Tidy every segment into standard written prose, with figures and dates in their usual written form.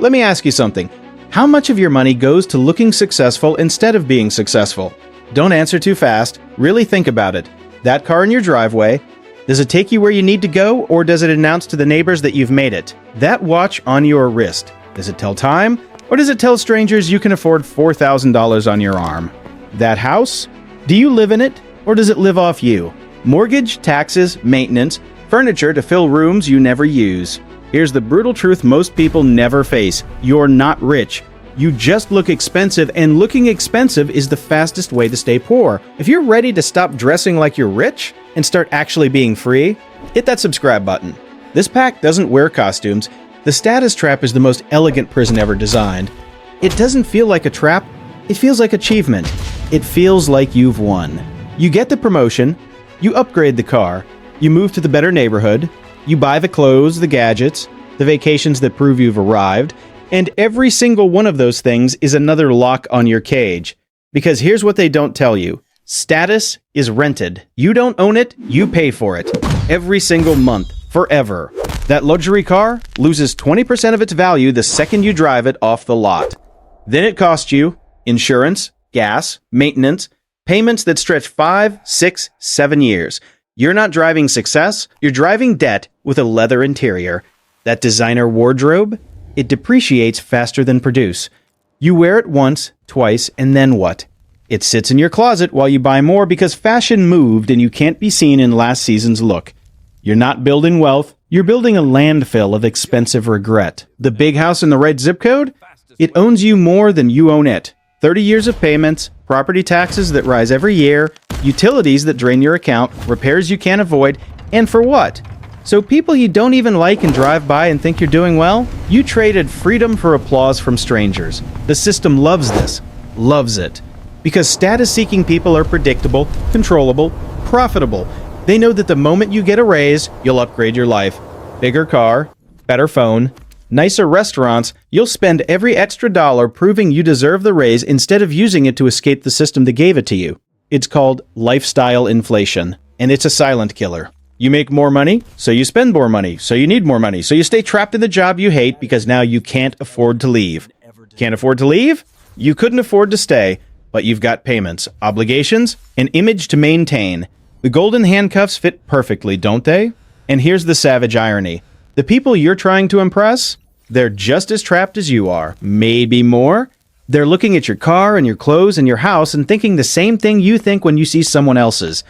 Let me ask you something. How much of your money goes to looking successful instead of being successful? Don't answer too fast. Really think about it. That car in your driveway, does it take you where you need to go, or does it announce to the neighbors that you've made it? That watch on your wrist, does it tell time, or does it tell strangers you can afford $4,000 on your arm? That house, do you live in it, or does it live off you? Mortgage, taxes, maintenance, furniture to fill rooms you never use. Here's the brutal truth most people never face. You're not rich. You just look expensive, and looking expensive is the fastest way to stay poor. If you're ready to stop dressing like you're rich and start actually being free, hit that subscribe button. This pack doesn't wear costumes. The status trap is the most elegant prison ever designed. It doesn't feel like a trap. It feels like achievement. It feels like you've won. You get the promotion, you upgrade the car, you move to the better neighborhood, you buy the clothes, the gadgets, the vacations that prove you've arrived, and every single one of those things is another lock on your cage. Because here's what they don't tell you. Status is rented. You don't own it, you pay for it. Every single month, forever. That luxury car loses 20% of its value the second you drive it off the lot. Then it costs you insurance, gas, maintenance, payments that stretch 5, 6, 7 years. You're not driving success, you're driving debt with a leather interior. That designer wardrobe, it depreciates faster than produce. You wear it once, twice, and then what? It sits in your closet while you buy more because fashion moved and you can't be seen in last season's look. You're not building wealth, you're building a landfill of expensive regret. The big house in the right zip code? It owns you more than you own it. 30 years of payments, property taxes that rise every year, utilities that drain your account, repairs you can't avoid, and for what? So people you don't even like and drive by and think you're doing well? You traded freedom for applause from strangers. The system loves this. Loves it. Because status-seeking people are predictable, controllable, profitable. They know that the moment you get a raise, you'll upgrade your life. Bigger car, better phone, nicer restaurants. You'll spend every extra dollar proving you deserve the raise instead of using it to escape the system that gave it to you. It's called lifestyle inflation, and it's a silent killer. You make more money, so you spend more money, so you need more money, so you stay trapped in the job you hate because now you can't afford to leave. Can't afford to leave? You couldn't afford to stay, but you've got payments, obligations, an image to maintain. The golden handcuffs fit perfectly, don't they? And here's the savage irony. The people you're trying to impress, they're just as trapped as you are, maybe more. They're looking at your car and your clothes and your house and thinking the same thing you think when you see someone else's.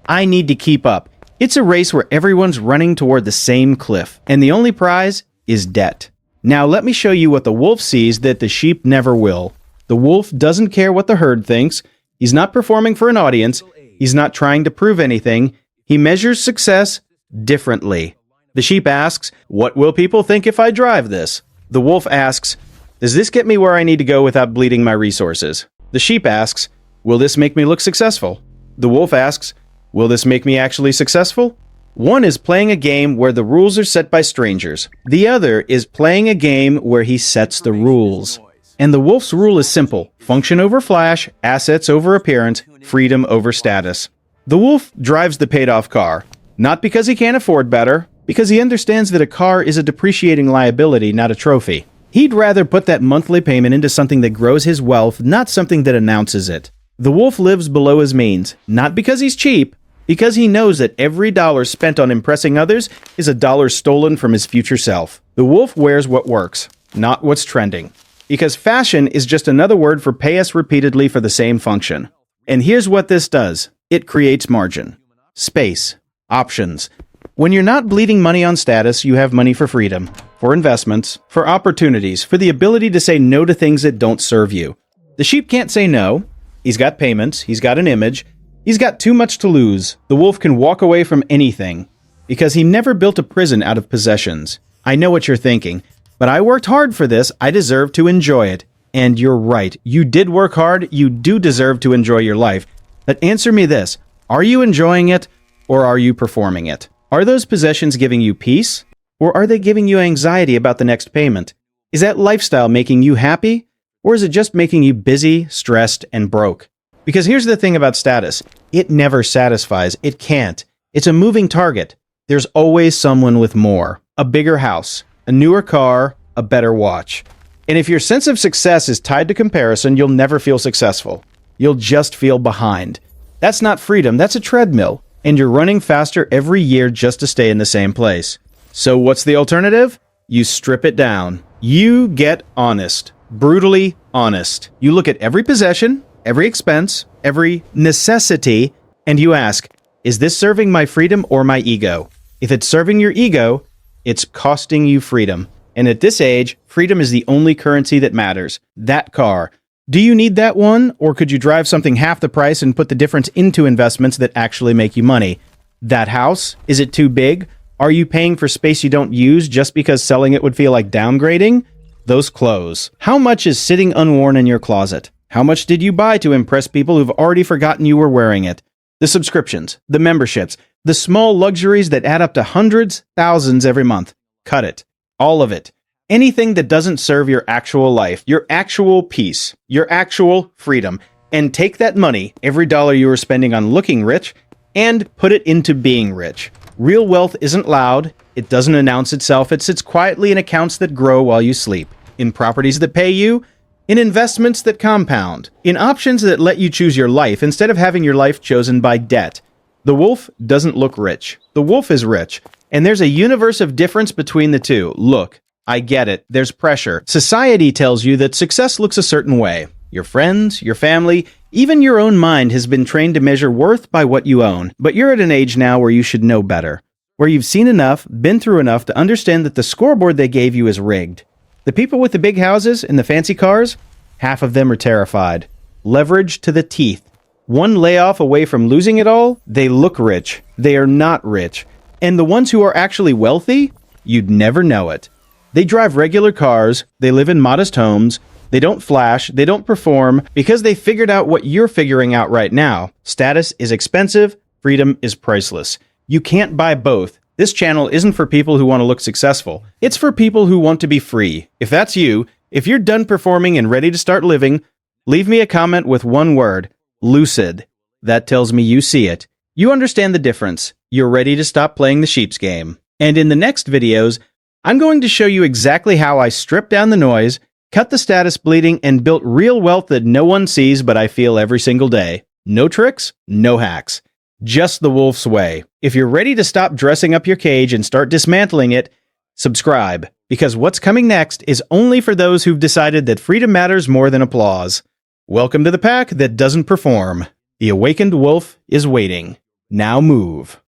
I need to keep up. It's a race where everyone's running toward the same cliff, and the only prize is debt. Now let me show you what the wolf sees that the sheep never will. The wolf doesn't care what the herd thinks. He's not performing for an audience. He's not trying to prove anything. He measures success differently. The sheep asks, "What will people think if I drive this?" The wolf asks, "Does this get me where I need to go without bleeding my resources?" The sheep asks, "Will this make me look successful?" The wolf asks, "Will this make me actually successful?" One is playing a game where the rules are set by strangers. The other is playing a game where he sets the rules. And the wolf's rule is simple: function over flash, assets over appearance, freedom over status. The wolf drives the paid-off car, not because he can't afford better, because he understands that a car is a depreciating liability, not a trophy. He'd rather put that monthly payment into something that grows his wealth, not something that announces it. The wolf lives below his means, not because he's cheap, because he knows that every dollar spent on impressing others is a dollar stolen from his future self. The wolf wears what works, not what's trending. Because fashion is just another word for pay us repeatedly for the same function. And here's what this does. It creates margin, space, options. When you're not bleeding money on status, you have money for freedom, for investments, for opportunities, for the ability to say no to things that don't serve you. The sheep can't say no. He's got payments. He's got an image. He's got too much to lose. The wolf can walk away from anything because he never built a prison out of possessions. I know what you're thinking, but I worked hard for this. I deserve to enjoy it. And you're right. You did work hard. You do deserve to enjoy your life. But answer me this. Are you enjoying it, or are you performing it? Are those possessions giving you peace, or are they giving you anxiety about the next payment? Is that lifestyle making you happy, or is it just making you busy, stressed, and broke? Because here's the thing about status. It never satisfies. It can't. It's a moving target. There's always someone with more. A bigger house, a newer car, a better watch. And if your sense of success is tied to comparison, you'll never feel successful. You'll just feel behind. That's not freedom, that's a treadmill. And you're running faster every year just to stay in the same place. So what's the alternative? You strip it down. You get honest. Brutally honest. You look at every possession, every expense, every necessity, and you ask, is this serving my freedom or my ego? If it's serving your ego, it's costing you freedom. And at this age, freedom is the only currency that matters. That car. Do you need that one, or could you drive something half the price and put the difference into investments that actually make you money? That house? Is it too big? Are you paying for space you don't use just because selling it would feel like downgrading? Those clothes. How much is sitting unworn in your closet? How much did you buy to impress people who've already forgotten you were wearing it? The subscriptions, the memberships, the small luxuries that add up to hundreds, thousands every month. Cut it. All of it. Anything that doesn't serve your actual life, your actual peace, your actual freedom, and take that money, every dollar you are spending on looking rich, and put it into being rich. Real wealth isn't loud, it doesn't announce itself, it sits quietly in accounts that grow while you sleep, in properties that pay you, in investments that compound, in options that let you choose your life instead of having your life chosen by debt. The wolf doesn't look rich. The wolf is rich, and there's a universe of difference between the two. Look. I get it. There's pressure. Society tells you that success looks a certain way. Your friends, your family, even your own mind has been trained to measure worth by what you own. But you're at an age now where you should know better. Where you've seen enough, been through enough to understand that the scoreboard they gave you is rigged. The people with the big houses and the fancy cars, half of them are terrified. Leverage to the teeth. One layoff away from losing it all, they look rich. They are not rich. And the ones who are actually wealthy, you'd never know it. They drive regular cars, they live in modest homes, they don't flash, they don't perform, because they figured out what you're figuring out right now. Status is expensive, freedom is priceless. You can't buy both. This channel isn't for people who want to look successful. It's for people who want to be free. If that's you, if you're done performing and ready to start living, leave me a comment with one word, Lucid. That tells me you see it. You understand the difference. You're ready to stop playing the sheep's game. And in the next videos, I'm going to show you exactly how I stripped down the noise, cut the status bleeding, and built real wealth that no one sees but I feel every single day. No tricks, no hacks. Just the wolf's way. If you're ready to stop dressing up your cage and start dismantling it, subscribe, because what's coming next is only for those who've decided that freedom matters more than applause. Welcome to the pack that doesn't perform. The awakened wolf is waiting. Now move.